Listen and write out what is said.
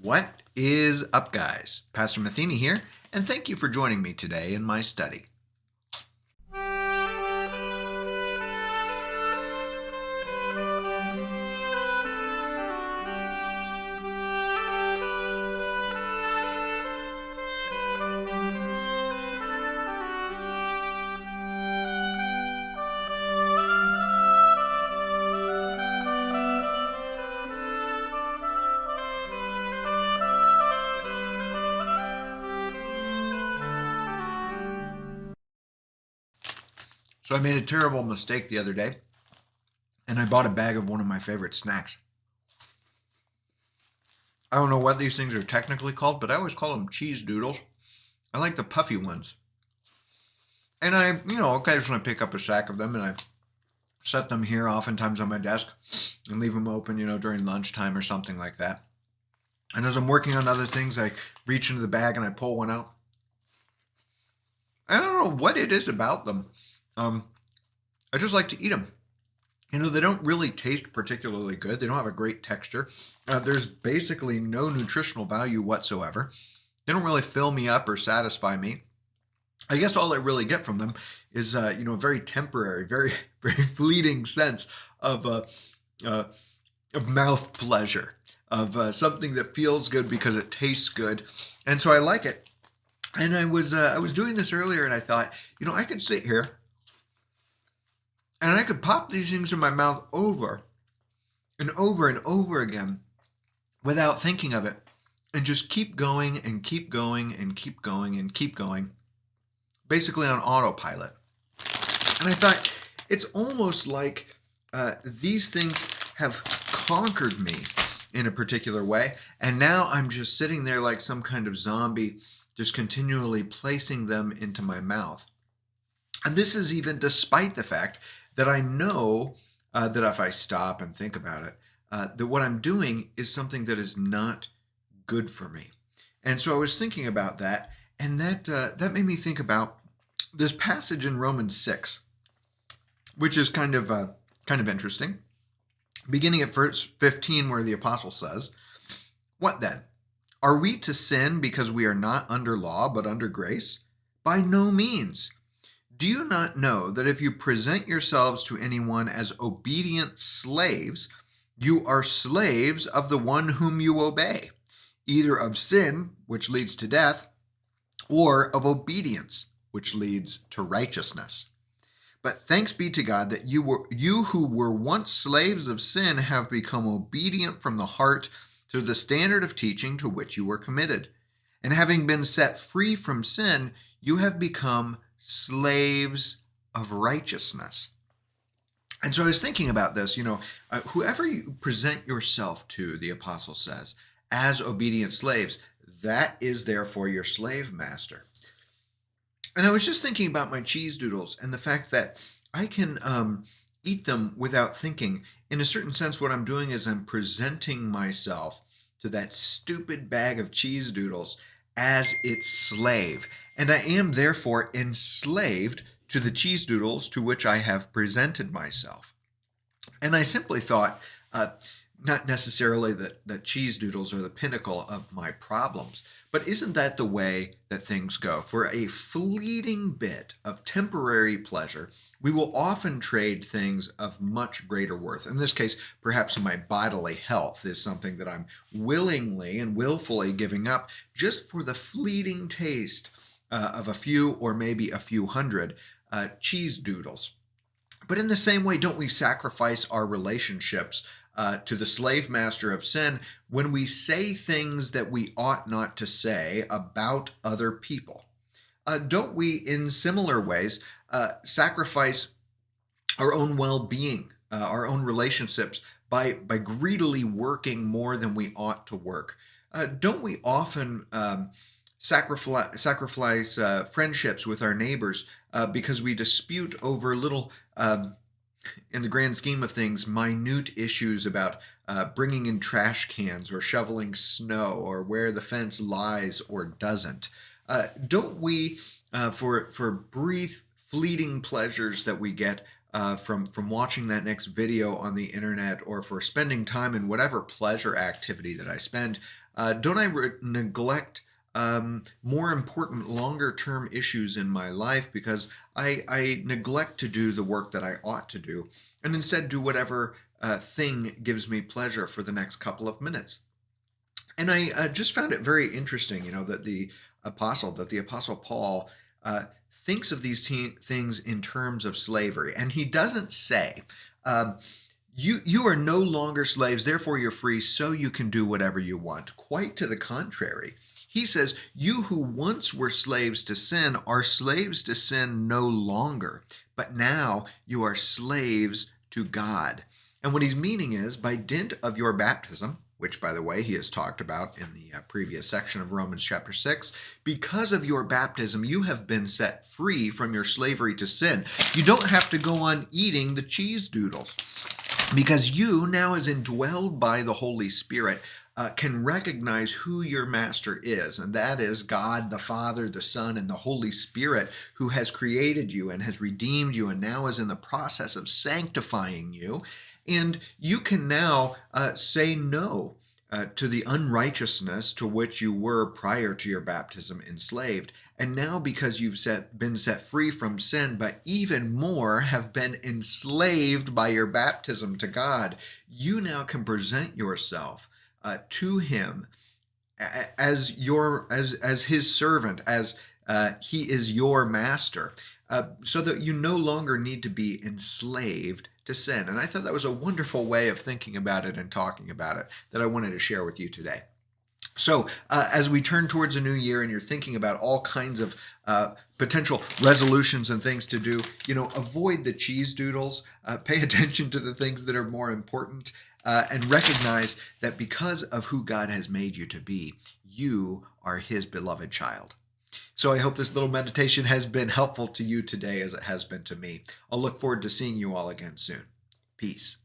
What is up, guys? Pastor Matheny here, and thank you for joining me today in my study. So I made a terrible mistake the other day, and I bought a bag of one of my favorite snacks. I don't know what these things are technically called, but I always call them cheese doodles. I like the puffy ones. And I, occasionally pick up a sack of them and I set them here oftentimes on my desk and leave them open, during lunchtime or something like that. And as I'm working on other things, I reach into the bag and I pull one out. I don't know what it is about them. I just like to eat them. They don't really taste particularly good. They don't have a great texture. There's basically no nutritional value whatsoever. They don't really fill me up or satisfy me. I guess all I really get from them is, a very temporary, very, very fleeting sense of mouth pleasure, of something that feels good because it tastes good, and so I like it. And I was doing this earlier, and I thought, I could sit here and I could pop these things in my mouth over and over and over again without thinking of it, and just keep going and keep going and keep going and keep going, basically on autopilot. And I thought, it's almost like these things have conquered me in a particular way, and now I'm just sitting there like some kind of zombie, just continually placing them into my mouth. And this is even despite the fact that I know that if I stop and think about it, that what I'm doing is something that is not good for me. And so I was thinking about that, and that made me think about this passage in Romans 6, which is kind of interesting. Beginning at verse 15, where the apostle says, "What then? Are we to sin because we are not under law but under grace? By no means. Do you not know that if you present yourselves to anyone as obedient slaves, you are slaves of the one whom you obey, either of sin, which leads to death, or of obedience, which leads to righteousness? But thanks be to God that you who were once slaves of sin have become obedient from the heart to the standard of teaching to which you were committed. And having been set free from sin, you have become slaves of righteousness." And so I was thinking about this, whoever you present yourself to, the apostle says, as obedient slaves, that is therefore your slave master. And I was just thinking about my cheese doodles and the fact that I can eat them without thinking. In a certain sense, what I'm doing is I'm presenting myself to that stupid bag of cheese doodles as its slave. And I am therefore enslaved to the cheese doodles to which I have presented myself. And I simply thought, not necessarily that cheese doodles are the pinnacle of my problems, but isn't that the way that things go? For a fleeting bit of temporary pleasure, we will often trade things of much greater worth. In this case, perhaps my bodily health is something that I'm willingly and willfully giving up just for the fleeting taste of a few or maybe a few hundred cheese doodles. But in the same way, don't we sacrifice our relationships to the slave master of sin when we say things that we ought not to say about other people? Don't we, in similar ways, sacrifice our own well-being, our own relationships, by greedily working more than we ought to work? Don't we often sacrifice friendships with our neighbors because we dispute over little, in the grand scheme of things, minute issues about bringing in trash cans or shoveling snow or where the fence lies or doesn't? Don't we, for brief, fleeting pleasures that we get from watching that next video on the internet, or for spending time in whatever pleasure activity that I spend, Don't I neglect more important, longer term issues in my life because I neglect to do the work that I ought to do and instead do whatever thing gives me pleasure for the next couple of minutes? And I just found it very interesting, that the apostle Paul thinks of these things in terms of slavery, and he doesn't say, um, you are no longer slaves, therefore you're free, so you can do whatever you want." Quite to the contrary. He says, "You who once were slaves to sin are slaves to sin no longer, but now you are slaves to God." And what he's meaning is, by dint of your baptism, which, by the way, he has talked about in the previous section of Romans chapter 6, because of your baptism, you have been set free from your slavery to sin. You don't have to go on eating the cheese doodles because you, now as indwelled by the Holy Spirit, can recognize who your master is, and that is God the Father, the Son, and the Holy Spirit, who has created you and has redeemed you and now is in the process of sanctifying you. And you can now say no to the unrighteousness to which you were prior to your baptism enslaved. And now, because you've been set free from sin, but even more have been enslaved by your baptism to God, you now can present yourself to Him as His servant, as He is your master, so that you no longer need to be enslaved to sin. And I thought that was a wonderful way of thinking about it and talking about it that I wanted to share with you today. So as we turn towards a new year and you're thinking about all kinds of potential resolutions and things to do, avoid the cheese doodles, pay attention to the things that are more important, and recognize that because of who God has made you to be, you are His beloved child. So I hope this little meditation has been helpful to you today as it has been to me. I'll look forward to seeing you all again soon. Peace.